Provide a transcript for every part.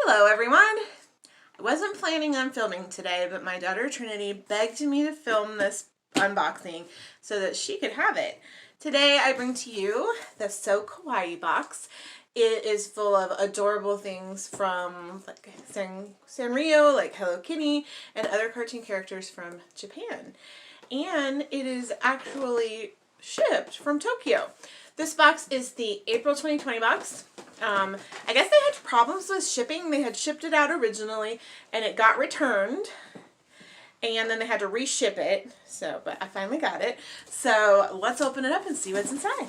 Hello everyone! I wasn't planning on filming today, but my daughter Trinity begged me to film this unboxing so that she could have it. Today I bring to you the SoKawaii box. It is full of adorable things from like Sanrio, like Hello Kitty, and other cartoon characters from Japan. And it is actually shipped from Tokyo. This box is the April 2020 box. I guess they had problems with shipping. They had shipped it out originally and it got returned. And then they had to reship it. So, but I finally got it. So let's open it up and see what's inside.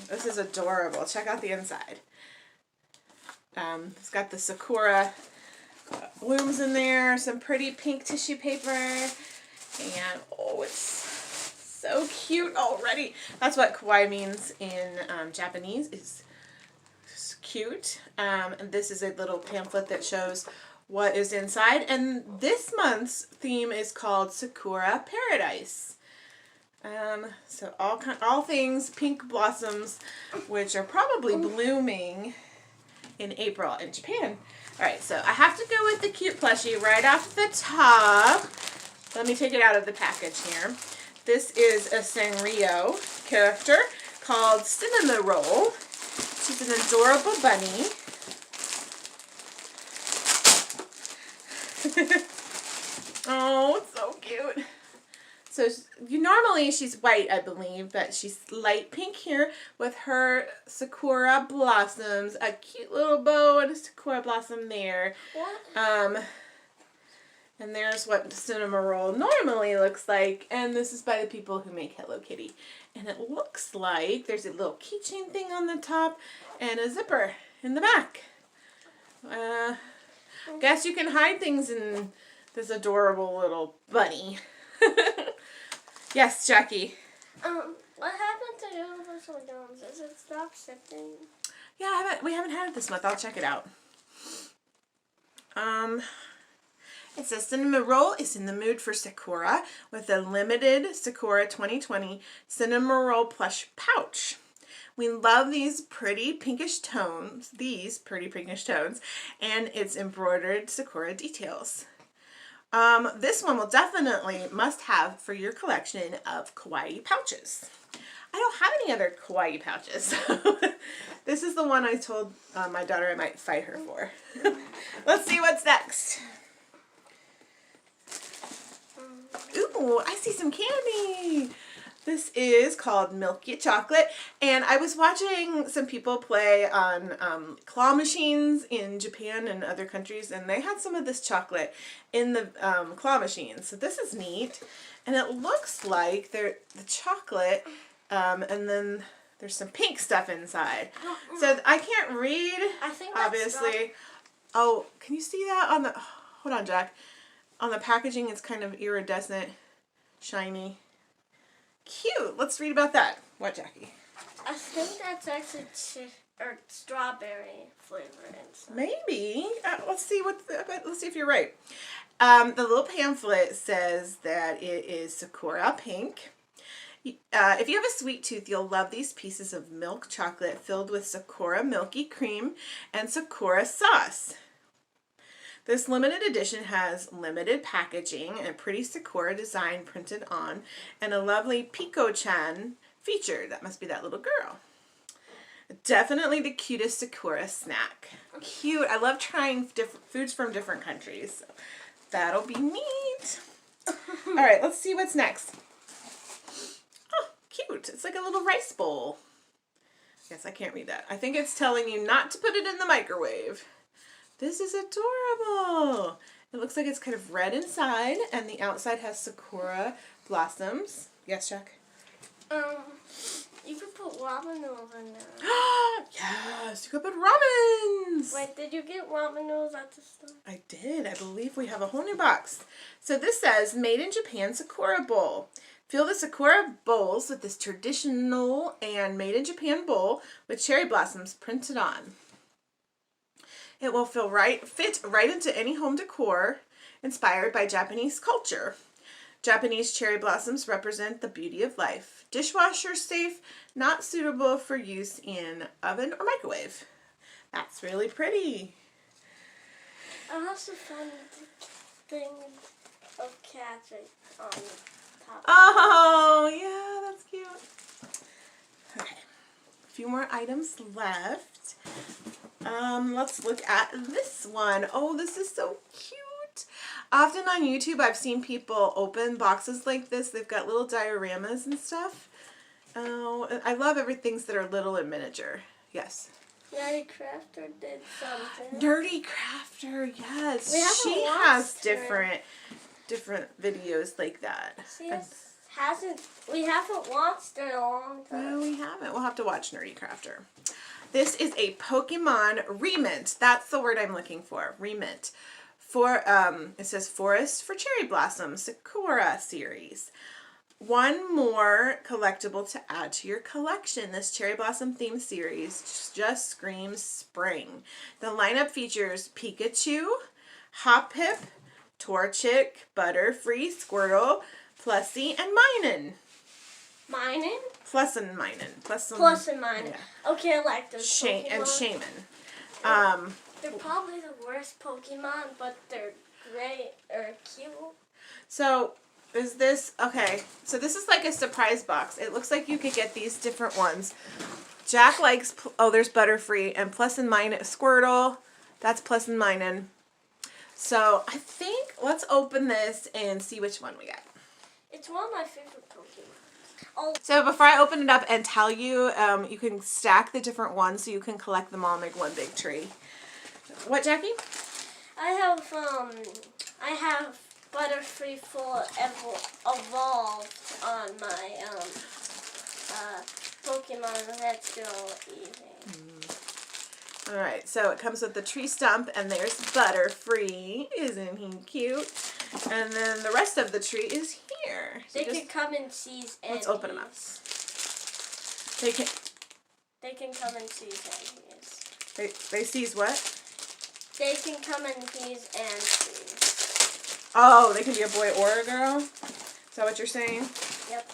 This is adorable. Check out the inside. It's got the Sakura blooms in there, some pretty pink tissue paper, and oh, it's so cute already. That's what kawaii means in Japanese, is cute. And this is a little pamphlet that shows what is inside, and this month's theme is called Sakura Paradise. So all things pink blossoms, which are probably blooming in April in Japan. Alright, so I have to go with the cute plushie right off the top. Let me take it out of the package here. This is a Sanrio character called Cinema Roll. She's an adorable bunny. Oh, it's so cute. So normally she's white, I believe, but she's light pink here with her sakura blossoms, a cute little bow and a sakura blossom there. What? And there's what Cinema Roll normally looks like, and this is by the people who make Hello Kitty. And it looks like there's a little keychain thing on the top and a zipper in the back. Guess you can hide things in this adorable little bunny. Yes, Jackie. What happened to Universal Jones? Does it stop shipping? Yeah, we haven't had it this month. I'll check it out. It says Cinema Roll is in the mood for Sakura with a limited Sakura 2020 Cinema Roll plush pouch. We love these pretty pinkish tones, and its embroidered Sakura details. This one will definitely must have for your collection of kawaii pouches. I don't have any other kawaii pouches. This is the one I told my daughter I might fight her for. Let's see what's next. Ooh, I see some candy. This is called Milky Chocolate, and I was watching some people play on claw machines in Japan and other countries, and they had some of this chocolate in the claw machines. So this is neat, and it looks like the chocolate, and then there's some pink stuff inside. So I can't read, I think obviously. Oh, can you see that on the? Hold on, Jack. On the packaging, it's kind of iridescent, shiny. Cute. Let's read about that. What, Jackie? I think that's actually strawberry flavor inside. Maybe. Let's see let's see if you're right. The little pamphlet says that it is Sakura pink. If you have a sweet tooth, you'll love these pieces of milk chocolate filled with Sakura milky cream and Sakura sauce. This limited edition has limited packaging and a pretty Sakura design printed on, and a lovely Piko-chan featured. That must be that little girl. Definitely the cutest Sakura snack. Cute. I love trying foods from different countries. So that'll be neat. All right, let's see what's next. Oh, cute. It's like a little rice bowl. Yes, I can't read that. I think it's telling you not to put it in the microwave. This is adorable. It looks like it's kind of red inside, and the outside has Sakura blossoms. Yes, Jack? You could put ramen noodles in there. Yes, you could put ramens. Wait, did you get ramen noodles at the store? I did. I believe we have a whole new box. So this says, Made in Japan Sakura Bowl. Fill the Sakura bowls with this traditional and made in Japan bowl with cherry blossoms printed on. It will fit right into any home decor inspired by Japanese culture. Japanese cherry blossoms represent the beauty of life. Dishwasher safe, not suitable for use in oven or microwave. That's really pretty. I also found the thing of cats on the top. Oh, yeah, that's cute. Okay, a few more items left. Let's look at this one. Oh, this is so cute. Often on YouTube, I've seen people open boxes like this. They've got little dioramas and stuff. Oh, I love everything that are little and miniature. Yes. Nerdy Crafter did something. Nerdy Crafter, yes. We haven't She watched has her. different videos like that. We haven't watched her in a long time. No, we haven't. We'll have to watch Nerdy Crafter. This is a Pokemon remint. That's the word I'm looking for. Remint. For it says Forest for Cherry Blossom Sakura series. One more collectible to add to your collection. This Cherry Blossom themed series just screams spring. The lineup features Pikachu, Hoppip, Torchic, Butterfree, Squirtle, Plushie, and Minun. Minun? Plus and Minun. Plus and Minun. Yeah. Okay, I like those Pokemon. And Shaman. They're probably the worst Pokemon, but they're great or cute. So, is this... Okay, so this is like a surprise box. It looks like you could get these different ones. Jack likes... Oh, there's Butterfree and Plus and Minun. Squirtle. That's Plus and Minun. So, I think... Let's open this and see which one we get. It's one of my favorite Pokemon. Oh. So before I open it up and tell you, you can stack the different ones so you can collect them all and make one big tree. What, Jackie? I have Butterfree full evolved on my Pokemon Let's Go Easy. Alright, so it comes with the tree stump and there's Butterfree. Isn't he cute? And then the rest of the tree is here. So they can come in C's and let's open them up. They can come in C's and E's. They seize what? They can come in P's and C's. Oh, they can be a boy or a girl? Is that what you're saying? Yep.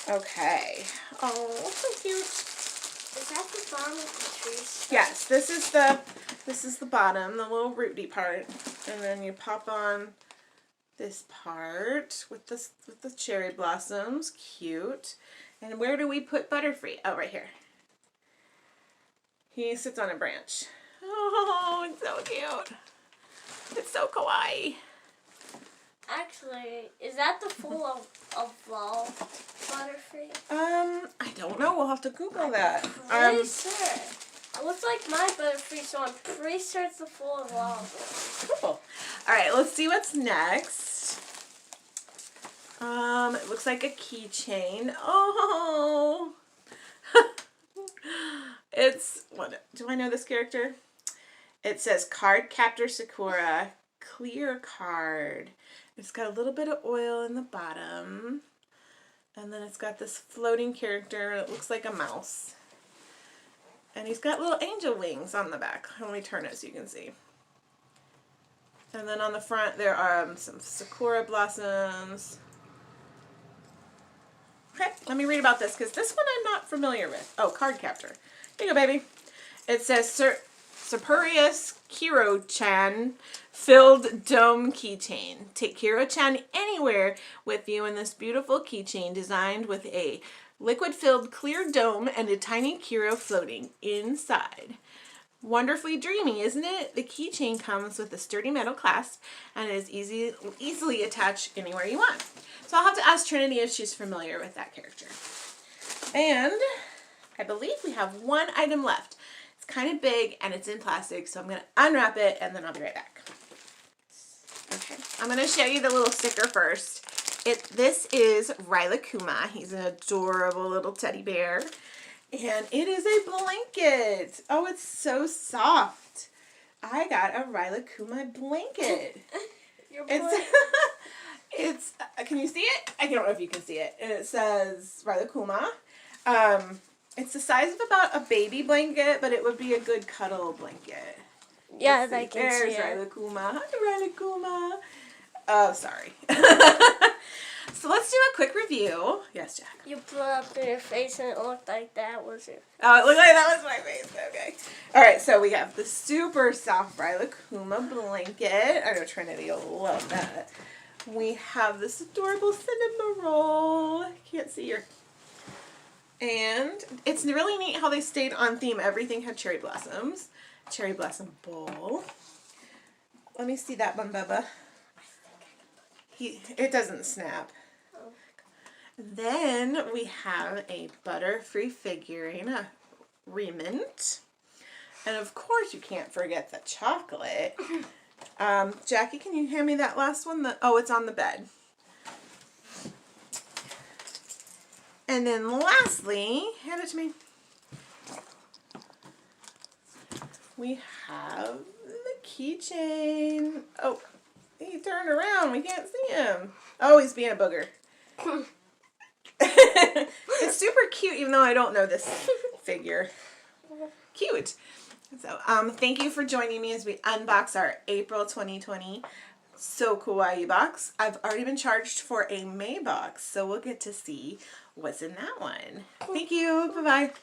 Okay. Oh, so cute. Is that the bottom of the tree? Yes, this is the bottom, the little rooty part, and then you pop on this part with the cherry blossoms. Cute. And where do we put Butterfree? Oh, right here. He sits on a branch. Oh, it's so cute. It's so kawaii. Actually, is that the full evolved Butterfree? I don't know. We'll have to Google that. Pretty sure. It looks like my Butterfree, so I'm pretty sure it's the full evolved. Cool. All right, let's see what's next. It looks like a keychain. Oh, it's what? Do I know this character? It says Card Captor Sakura Clear Card. It's got a little bit of oil in the bottom. And then it's got this floating character. It looks like a mouse. And he's got little angel wings on the back. Let me turn it so you can see. And then on the front there are some sakura blossoms. Okay, let me read about this because this one I'm not familiar with. Oh, Card Captor. Here you go, baby. It says Superius Hirochan Filled Dome Keychain. Take Hirochan anywhere with you in this beautiful keychain designed with a liquid-filled clear dome and a tiny Kiro floating inside. Wonderfully dreamy, isn't it? The keychain comes with a sturdy metal clasp and is easily attached anywhere you want. So I'll have to ask Trinity if she's familiar with that character. And I believe we have one item left. It's kind of big and it's in plastic, so I'm going to unwrap it and then I'll be right back. Okay, I'm going to show you the little sticker first. This is Rilakuma. He's an adorable little teddy bear. And it is a blanket. Oh, it's so soft. I got a Rilakuma blanket. It's can you see it? I don't know if you can see it. And it says Rilakuma. It's the size of about a baby blanket, but it would be a good cuddle blanket. Yeah, I can There's see it. Rilakuma. Hi, Rilakuma. Oh, sorry. So let's do a quick review. Yes, Jack. You blew up in your face and it looked like that was it. Oh, it looked like that was my face. Okay. All right, so we have the super soft Bryla Kuma blanket. I know Trinity will love that. We have this adorable cinnamon roll. Can't see your... And it's really neat how they stayed on theme. Everything had cherry blossoms. Cherry blossom bowl. Let me see that one, Bubba. It doesn't snap. Oh. Then we have a Butterfree figurine, a remnant. And of course you can't forget the chocolate. Jackie, can you hand me that last one? Oh, it's on the bed. And then lastly, hand it to me. We have the keychain. Oh, he turned around. We can't see him. Oh, he's being a booger. It's super cute, even though I don't know this figure. Cute. So, thank you for joining me as we unbox our April 2020 SoKawaii box. I've already been charged for a May box, so we'll get to see what's in that one. Thank you. Bye-bye.